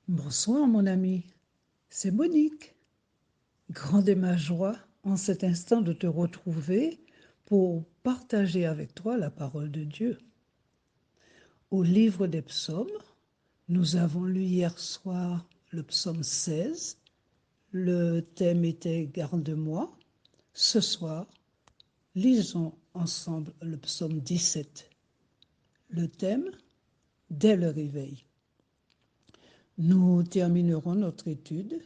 Bonsoir mon ami, c'est Monique. Grande est ma joie en cet instant de te retrouver pour partager avec toi la parole de Dieu. Au livre des psaumes, nous avons lu hier soir le psaume 16. Le thème était Garde-moi. Ce soir, lisons ensemble le psaume 17. Le thème, dès le réveil. Nous terminerons notre étude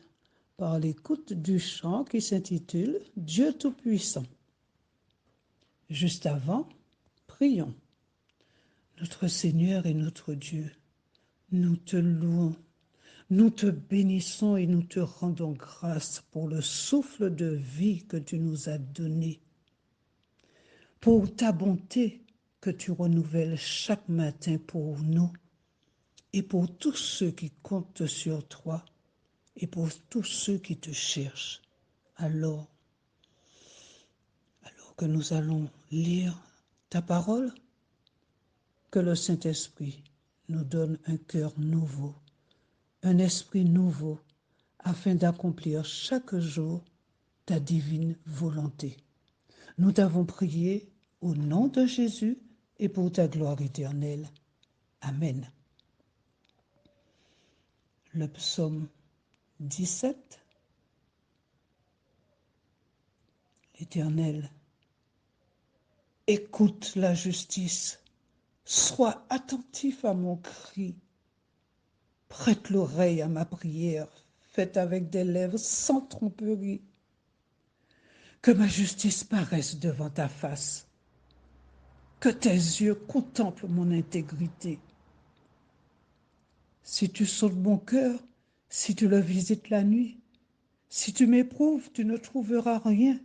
par l'écoute du chant qui s'intitule Dieu Tout-Puissant. Juste avant, prions. Notre Seigneur et notre Dieu, nous te louons, nous te bénissons et nous te rendons grâce pour le souffle de vie que tu nous as donné, pour ta bonté que tu renouvelles chaque matin pour nous et pour tous ceux qui comptent sur toi et pour tous ceux qui te cherchent. Alors que nous allons lire ta parole, que le Saint-Esprit nous donne un cœur nouveau, un esprit nouveau, afin d'accomplir chaque jour ta divine volonté. Nous t'avons prié au nom de Jésus et pour ta gloire éternelle. Amen. Le psaume 17. L'Éternel, écoute la justice, sois attentif à mon cri, prête l'oreille à ma prière, faite avec des lèvres sans tromperie. Que ma justice paraisse devant ta face, que tes yeux contemplent mon intégrité. Si tu sondes mon cœur, si tu le visites la nuit, si tu m'éprouves, tu ne trouveras rien.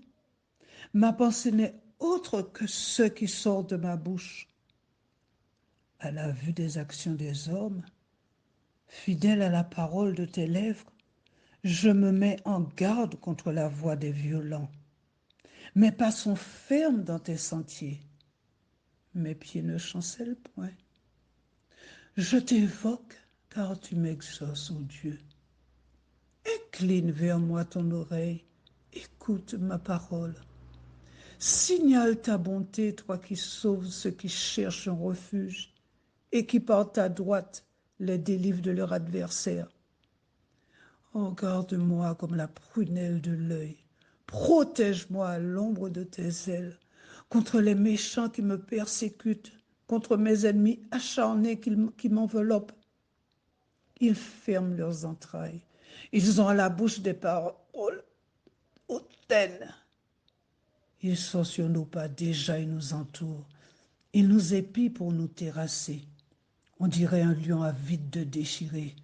Ma pensée n'est autre que ce qui sort de ma bouche. À la vue des actions des hommes, fidèle à la parole de tes lèvres, je me mets en garde contre la voix des violents. Mes pas sont fermes dans tes sentiers. Mes pieds ne chancellent point. Je t'évoque car tu m'exauces, ô Dieu. Incline vers moi ton oreille, écoute ma parole. Signale ta bonté, toi qui sauves ceux qui cherchent un refuge et qui par ta droite les délivres de leur adversaire. Oh, garde-moi comme la prunelle de l'œil. Protège-moi à l'ombre de tes ailes contre les méchants qui me persécutent, contre mes ennemis acharnés qui m'enveloppent. Ils ferment leurs entrailles. Ils ont à la bouche des paroles hautaines. Ils sont sur nos pas, déjà ils nous entourent. Ils nous épient pour nous terrasser. On dirait un lion avide de déchirer,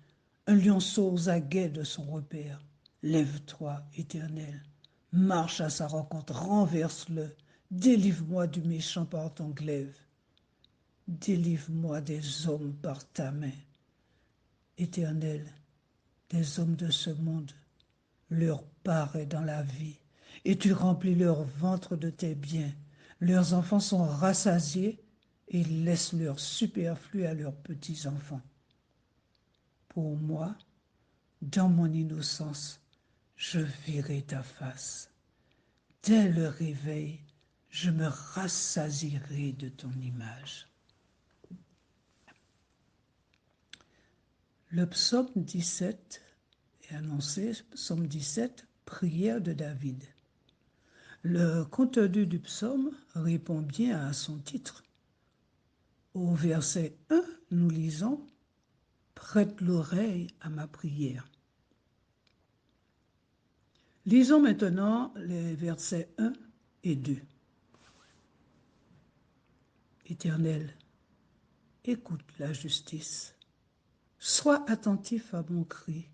un lionceau aux aguets de son repère. Lève-toi, Éternel, marche à sa rencontre, renverse-le, délivre-moi du méchant par ton glaive. Délivre-moi des hommes par ta main. Éternel, des hommes de ce monde, leur part est dans la vie, et tu remplis leur ventre de tes biens. Leurs enfants sont rassasiés et ils laissent leur superflu à leurs petits-enfants. Pour moi, dans mon innocence, je verrai ta face. Dès le réveil, je me rassasierai de ton image. Le psaume 17 est annoncé, psaume 17, prière de David. Le contenu du psaume répond bien à son titre. Au verset 1, nous lisons « Prête l'oreille à ma prière ». Lisons maintenant les versets 1 et 2. Éternel, écoute la justice. Sois attentif à mon cri.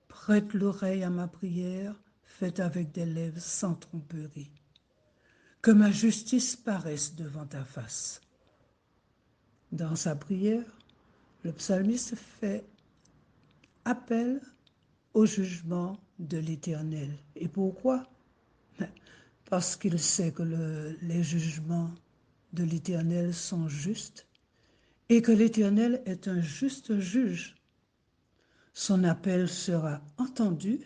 Prête l'oreille à ma prière, faite avec des lèvres sans tromperie. Que ma justice paraisse devant ta face. Dans sa prière, le psalmiste fait appel au jugement de l'Éternel. Et pourquoi? Parce qu'il sait que les jugements de l'Éternel sont justes et que l'Éternel est un juste juge. Son appel sera entendu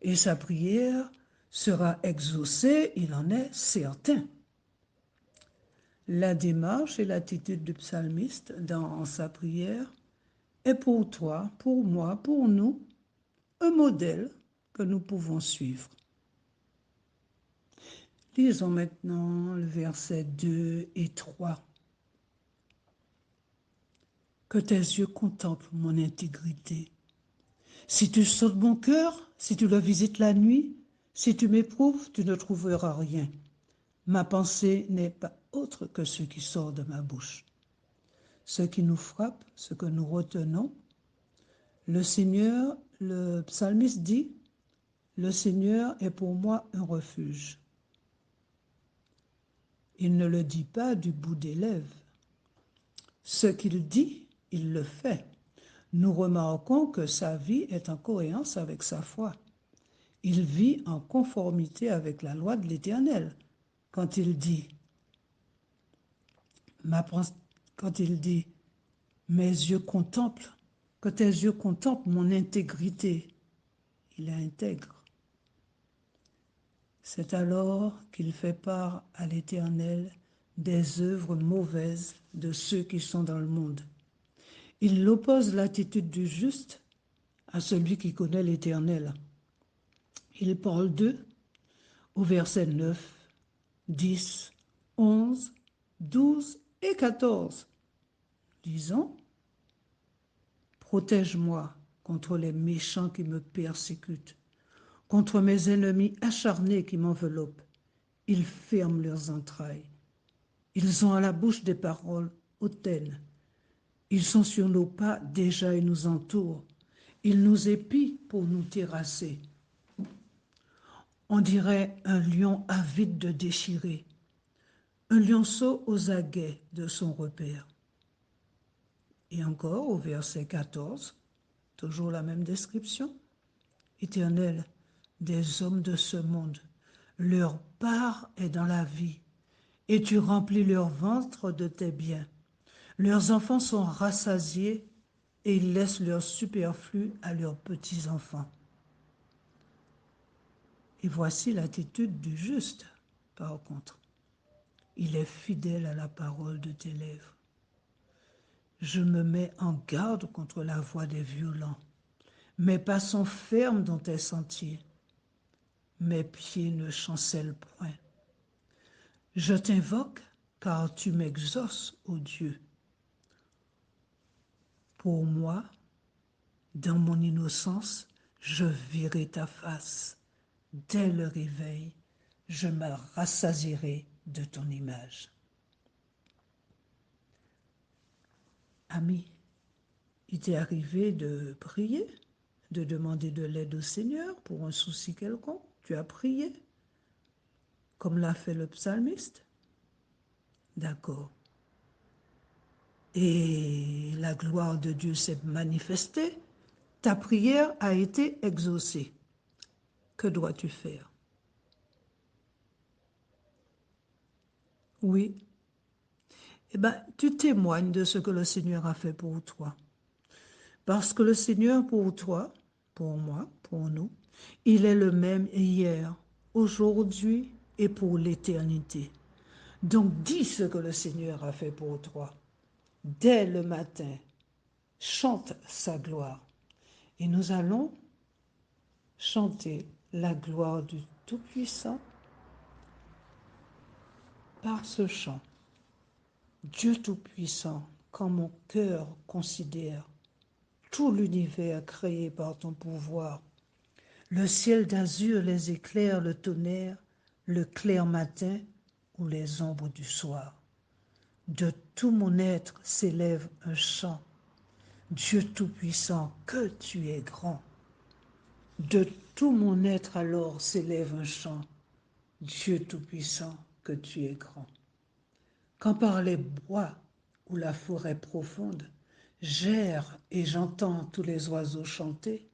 et sa prière sera exaucée, il en est certain. La démarche et l'attitude du psalmiste dans sa prière est pour toi, pour moi, pour nous, un modèle que nous pouvons suivre. Lisons maintenant le verset 2 et 3. Que tes yeux contemplent mon intégrité. Si tu sautes mon cœur, si tu le visites la nuit, si tu m'éprouves, tu ne trouveras rien. Ma pensée n'est pas autre que ce qui sort de ma bouche. Ce qui nous frappe, ce que nous retenons, le Seigneur, le psalmiste dit, le Seigneur est pour moi un refuge. Il ne le dit pas du bout des lèvres. Ce qu'il dit, il le fait. Nous remarquons que sa vie est en cohérence avec sa foi. Il vit en conformité avec la loi de l'Éternel. Quand il dit, quand il dit, mes yeux contemplent, que tes yeux contemplent mon intégrité, il est intègre. C'est alors qu'il fait part à l'Éternel des œuvres mauvaises de ceux qui sont dans le monde. Il oppose l'attitude du juste à celui qui connaît l'Éternel. Il parle d'eux au verset 9, 10, 11, 12 et 14. Disons, protège-moi contre les méchants qui me persécutent, contre mes ennemis acharnés qui m'enveloppent. Ils ferment leurs entrailles. Ils ont à la bouche des paroles hautaines. Ils sont sur nos pas déjà et nous entourent. Ils nous épient pour nous terrasser. On dirait un lion avide de déchirer, un lionceau aux aguets de son repère. Et encore au verset 14, toujours la même description. Éternel, des hommes de ce monde, leur part est dans la vie, et tu remplis leur ventre de tes biens. Leurs enfants sont rassasiés, et ils laissent leur superflu à leurs petits-enfants. Et voici l'attitude du juste, par contre. Il est fidèle à la parole de tes lèvres. Je me mets en garde contre la voix des violents. Mes pas sont fermes dans tes sentiers. Mes pieds ne chancellent point. Je t'invoque car tu m'exauces, ô Dieu. Pour moi, dans mon innocence, je verrai ta face. Dès le réveil, je me rassasierai de ton image. Ami, il t'est arrivé de prier, de demander de l'aide au Seigneur pour un souci quelconque. Tu as prié, comme l'a fait le psalmiste. D'accord. Et la gloire de Dieu s'est manifestée. Ta prière a été exaucée. Que dois-tu faire? Oui. Eh bien, tu témoignes de ce que le Seigneur a fait pour toi. Parce que le Seigneur pour toi, pour moi, pour nous, il est le même hier, aujourd'hui et pour l'éternité. Donc dis ce que le Seigneur a fait pour toi. Dès le matin, chante sa gloire. Et nous allons chanter la gloire du Tout-Puissant par ce chant. Dieu Tout-Puissant, quand mon cœur considère tout l'univers créé par ton pouvoir, le ciel d'azur, les éclairs, le tonnerre, le clair matin ou les ombres du soir. De tout mon être s'élève un chant. Dieu Tout-Puissant, que tu es grand. De tout mon être alors s'élève un chant. Dieu Tout-Puissant, que tu es grand. Quand par les bois ou la forêt profonde, j'erre et j'entends tous les oiseaux chanter,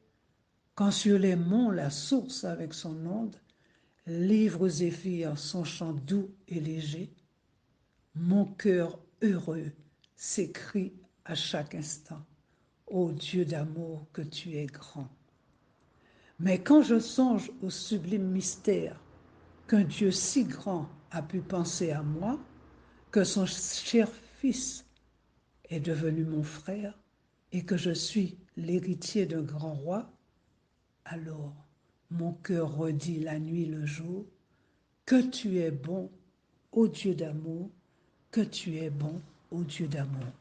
quand sur les monts la source avec son onde livre aux zéphyrs son chant doux et léger, mon cœur heureux s'écrie à chaque instant. ô Dieu d'amour, que tu es grand. Mais quand je songe au sublime mystère qu'un Dieu si grand a pu penser à moi, que son cher Fils est devenu mon frère et que je suis l'héritier d'un grand roi, alors mon cœur redit la nuit le jour que tu es bon, ô Dieu d'amour, que tu es bon, ô Dieu d'amour.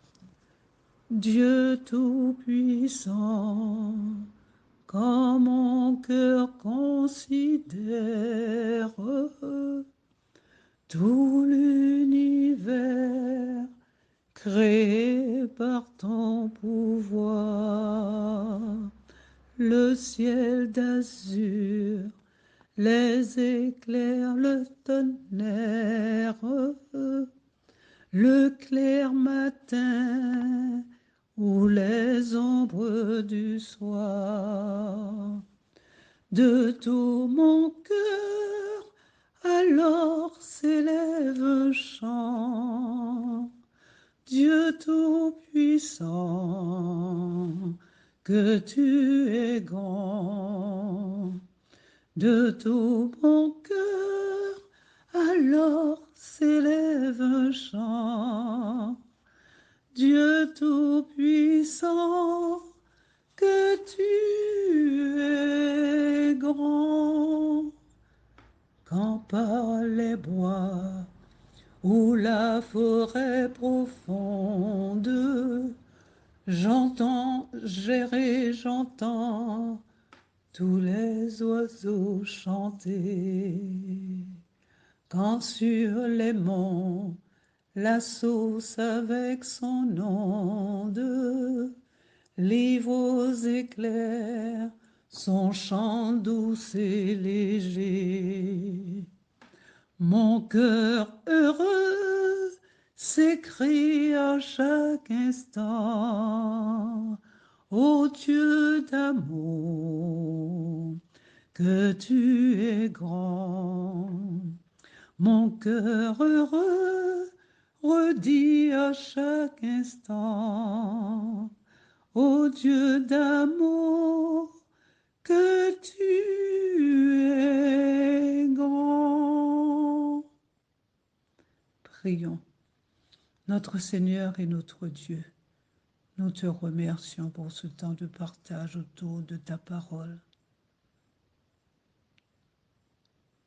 Dieu tout-puissant, quand mon cœur considère tout l'univers créé par ton pouvoir, le ciel d'azur, les éclairs, le tonnerre, le clair matin ou les ombres du soir. De tout mon cœur, alors s'élève un chant. Dieu tout-puissant, que tu es grand. De tout mon cœur, alors s'élève un chant. Dieu tout-puissant, que tu es grand. Quand par les bois ou la forêt profonde, j'entends gérer, j'entends tous les oiseaux chanter. Quand sur les monts, la sauce avec son onde livre aux éclairs son chant doux et léger. Mon cœur heureux s'écrie à chaque instant, ô Dieu d'amour, que tu es grand. Mon cœur heureux redit à chaque instant, ô Dieu d'amour, que tu es grand. Prions. Notre Seigneur et notre Dieu, nous te remercions pour ce temps de partage autour de ta parole.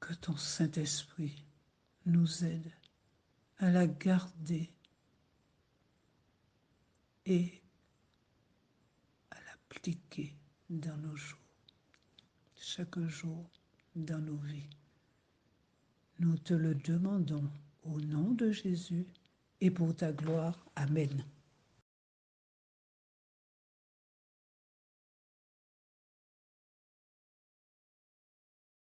Que ton Saint-Esprit nous aide à la garder et à l'appliquer dans nos jours, chaque jour dans nos vies. Nous te le demandons au nom de Jésus et pour ta gloire. Amen.